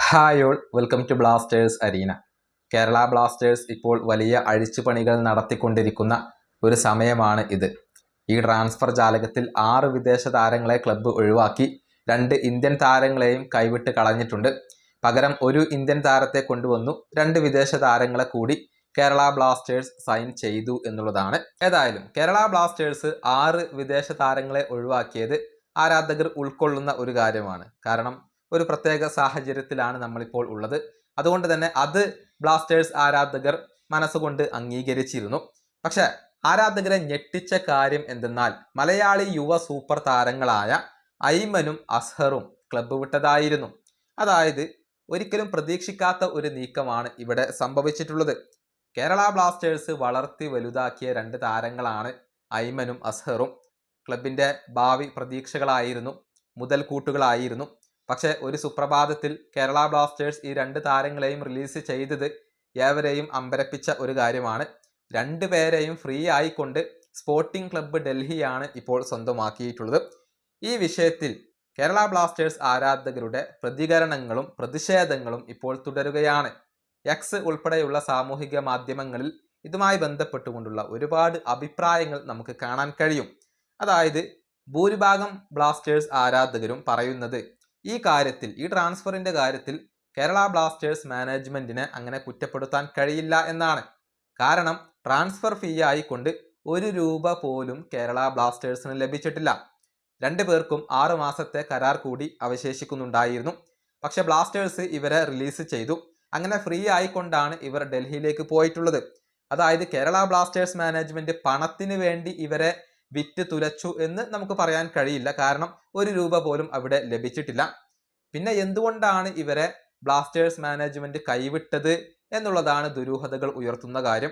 Hi all, welcome to Blasters arena. Kerala Blasters ഇപ്പോൾ വലിയ അഴിച്ചുപണികൾ നടത്തിക്കൊണ്ടിരിക്കുന്ന ഒരു സമയമാണ് ഇത്. ഈ ട്രാൻസ്ഫർ ജാലകത്തിൽ 6 വിദേശ താരങ്ങളെ ക്ലബ്ബ് ഒഴിവാക്കി 2 ഇന്ത്യൻ താരങ്ങളെയും കൈവിട്ട് കളഞ്ഞിട്ടുണ്ട്. പകരം ഒരു ഇന്ത്യൻ താരത്തെ കൊണ്ടുവന്നു 2 വിദേശ താരങ്ങളെ കൂടി കേരള ബ്ലാസ്റ്റേഴ്സ് സൈൻ ചെയ്തു എന്നുള്ളതാണ്. ഏതായാലും കേരള ബ്ലാസ്റ്റേഴ്സ് 6 വിദേശ താരങ്ങളെ ഒഴിവാക്കിയത് ആരാധകർ ഉൾക്കൊള്ളുന്ന ഒരു കാര്യമാണ്. കാരണം ഒരു പ്രത്യേക സാഹചര്യത്തിലാണ് നമ്മളിപ്പോൾ ഉള്ളത്. അതുകൊണ്ട് തന്നെ അത് ബ്ലാസ്റ്റേഴ്സ് ആരാധകർ മനസ്സുകൊണ്ട് അംഗീകരിച്ചിരുന്നു. പക്ഷെ ആരാധകരെ ഞെട്ടിച്ച കാര്യം എന്തെന്നാൽ മലയാളി യുവ സൂപ്പർ താരങ്ങളായ ഐമനും അസ്ഹറും ക്ലബ്ബ് വിട്ടതായിരുന്നു. അതായത് ഒരിക്കലും പ്രതീക്ഷിക്കാത്ത ഒരു നീക്കമാണ് ഇവിടെ സംഭവിച്ചിട്ടുള്ളത്. കേരള ബ്ലാസ്റ്റേഴ്സ് വളർത്തി വലുതാക്കിയ 2 താരങ്ങളാണ് ഐമനും അസ്ഹറും. ക്ലബിൻ്റെ ഭാവി പ്രതീക്ഷകളായിരുന്നു, മുതൽക്കൂട്ടുകളായിരുന്നു. പക്ഷേ ഒരു സുപ്രഭാതത്തിൽ കേരള ബ്ലാസ്റ്റേഴ്സ് ഈ 2 താരങ്ങളെയും റിലീസ് ചെയ്തത് ഏവരെയും അമ്പരപ്പിച്ച ഒരു കാര്യമാണ്. 2 പേരെയും ഫ്രീ ആയിക്കൊണ്ട് സ്പോർട്ടിംഗ് ക്ലബ്ബ് ഡൽഹിയാണ് ഇപ്പോൾ സ്വന്തമാക്കിയിട്ടുള്ളത്. ഈ വിഷയത്തിൽ കേരള ബ്ലാസ്റ്റേഴ്സ് ആരാധകരുടെ പ്രതികരണങ്ങളും പ്രതിഷേധങ്ങളും ഇപ്പോൾ തുടരുകയാണ്. എക്സ് ഉൾപ്പെടെയുള്ള സാമൂഹിക മാധ്യമങ്ങളിൽ ഇതുമായി ബന്ധപ്പെട്ടുകൊണ്ടുള്ള ഒരുപാട് അഭിപ്രായങ്ങൾ നമുക്ക് കാണാൻ കഴിയും. അതായത് ഭൂരിഭാഗം ബ്ലാസ്റ്റേഴ്സ് ആരാധകരും പറയുന്നത് ഈ കാര്യത്തിൽ, ഈ ട്രാൻസ്ഫറിൻ്റെ കാര്യത്തിൽ കേരള ബ്ലാസ്റ്റേഴ്സ് മാനേജ്മെൻറ്റിനെ അങ്ങനെ കുറ്റപ്പെടുത്താൻ കഴിയില്ല എന്നാണ്. കാരണം ട്രാൻസ്ഫർ ഫീ ആയിക്കൊണ്ട് 1 രൂപ പോലും കേരള ബ്ലാസ്റ്റേഴ്സിന് ലഭിച്ചിട്ടില്ല. 2 പേർക്കും 6 മാസത്തെ കരാർ കൂടി അവശേഷിക്കുന്നുണ്ടായിരുന്നു. പക്ഷെ ബ്ലാസ്റ്റേഴ്സ് ഇവരെ റിലീസ് ചെയ്തു. അങ്ങനെ ഫ്രീ ആയിക്കൊണ്ടാണ് ഇവർ ഡൽഹിയിലേക്ക് പോയിട്ടുള്ളത്. അതായത് കേരള ബ്ലാസ്റ്റേഴ്സ് മാനേജ്മെൻറ്റ് പണത്തിന് വേണ്ടി ഇവരെ വിറ്റ് തുലച്ചു എന്ന് നമുക്ക് പറയാൻ കഴിയില്ല. കാരണം 1 രൂപ പോലും അവിടെ ലഭിച്ചിട്ടില്ല. പിന്നെ എന്തുകൊണ്ടാണ് ഇവരെ ബ്ലാസ്റ്റേഴ്സ് മാനേജ്മെൻറ്റ് കൈവിട്ടത് എന്നുള്ളതാണ് ദുരൂഹതകൾ ഉയർത്തുന്ന കാര്യം.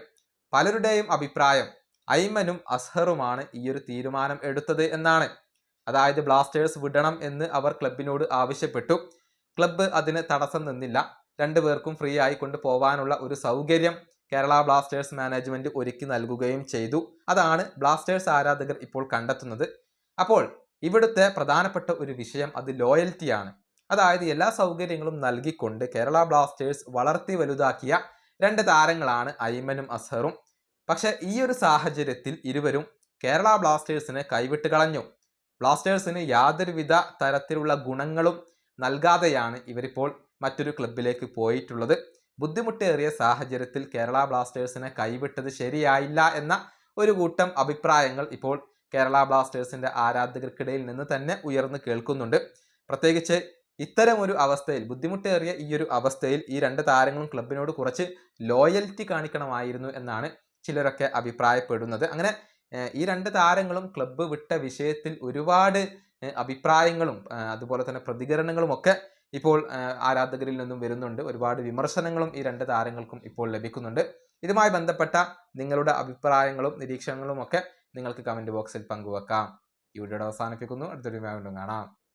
പലരുടെയും അഭിപ്രായം ഐമനും അസ്ഹറുമാണ് ഈ ഒരു തീരുമാനം എടുത്തത് എന്നാണ്. അതായത് ബ്ലാസ്റ്റേഴ്സ് വിടണം എന്ന് അവർ ക്ലബിനോട് ആവശ്യപ്പെട്ടു. ക്ലബ്ബ് അതിന് തടസ്സം നിന്നില്ല. 2 പേർക്കും ഫ്രീ ആയിക്കൊണ്ട് പോകാനുള്ള ഒരു സൗകര്യം കേരള ബ്ലാസ്റ്റേഴ്സ് മാനേജ്മെൻറ്റ് ഒരുക്കി നൽകുകയും ചെയ്തു. അതാണ് ബ്ലാസ്റ്റേഴ്സ് ആരാധകർ ഇപ്പോൾ കണ്ടെത്തുന്നത്. അപ്പോൾ ഇവിടുത്തെ പ്രധാനപ്പെട്ട ഒരു വിഷയം അത് ലോയൽറ്റിയാണ്. അതായത് എല്ലാ സൗകര്യങ്ങളും നൽകിക്കൊണ്ട് കേരള ബ്ലാസ്റ്റേഴ്സ് വളർത്തി വലുതാക്കിയ 2 താരങ്ങളാണ് ഐമനും അസ്ഹറും. പക്ഷെ ഈ ഒരു സാഹചര്യത്തിൽ ഇരുവരും കേരള ബ്ലാസ്റ്റേഴ്സിനെ കൈവിട്ട് കളഞ്ഞു. ബ്ലാസ്റ്റേഴ്സിന് യാതൊരുവിധ തരത്തിലുള്ള ഗുണങ്ങളും നൽകാതെയാണ് ഇവരിപ്പോൾ മറ്റൊരു ക്ലബിലേക്ക് പോയിട്ടുള്ളത്. ബുദ്ധിമുട്ടേറിയ സാഹചര്യത്തിൽ കേരള ബ്ലാസ്റ്റേഴ്സിനെ കൈവിട്ടത് ശരിയായില്ല എന്ന ഒരു കൂട്ടം അഭിപ്രായങ്ങൾ ഇപ്പോൾ കേരള ബ്ലാസ്റ്റേഴ്സിൻ്റെ ആരാധകർക്കിടയിൽ നിന്ന് തന്നെ ഉയർന്നു കേൾക്കുന്നുണ്ട്. പ്രത്യേകിച്ച് ഇത്തരമൊരു അവസ്ഥയിൽ, ബുദ്ധിമുട്ടേറിയ ഈ ഒരു അവസ്ഥയിൽ ഈ 2 താരങ്ങളും ക്ലബിനോട് കുറച്ച് ലോയൽറ്റി കാണിക്കണമായിരുന്നു എന്നാണ് ചിലരൊക്കെ അഭിപ്രായപ്പെടുന്നത്. അങ്ങനെ ഈ 2 താരങ്ങളും ക്ലബ്ബ് വിട്ട വിഷയത്തിൽ ഒരുപാട് അഭിപ്രായങ്ങളും അതുപോലെ തന്നെ പ്രതികരണങ്ങളും ഒക്കെ ഇപ്പോൾ ആരാധകരിൽ നിന്നും വരുന്നുണ്ട്. ഒരുപാട് വിമർശനങ്ങളും ഈ 2 താരങ്ങൾക്കും ഇപ്പോൾ ലഭിക്കുന്നുണ്ട്. ഇതുമായി ബന്ധപ്പെട്ട നിങ്ങളുടെ അഭിപ്രായങ്ങളും നിരീക്ഷണങ്ങളും ഒക്കെ നിങ്ങൾക്ക് കമൻറ്റ് ബോക്സിൽ പങ്കുവെക്കാം. ഈ വീഡിയോ അവസാനിപ്പിക്കുന്നു. അടുത്തൊരു വീണ്ടും കാണാം.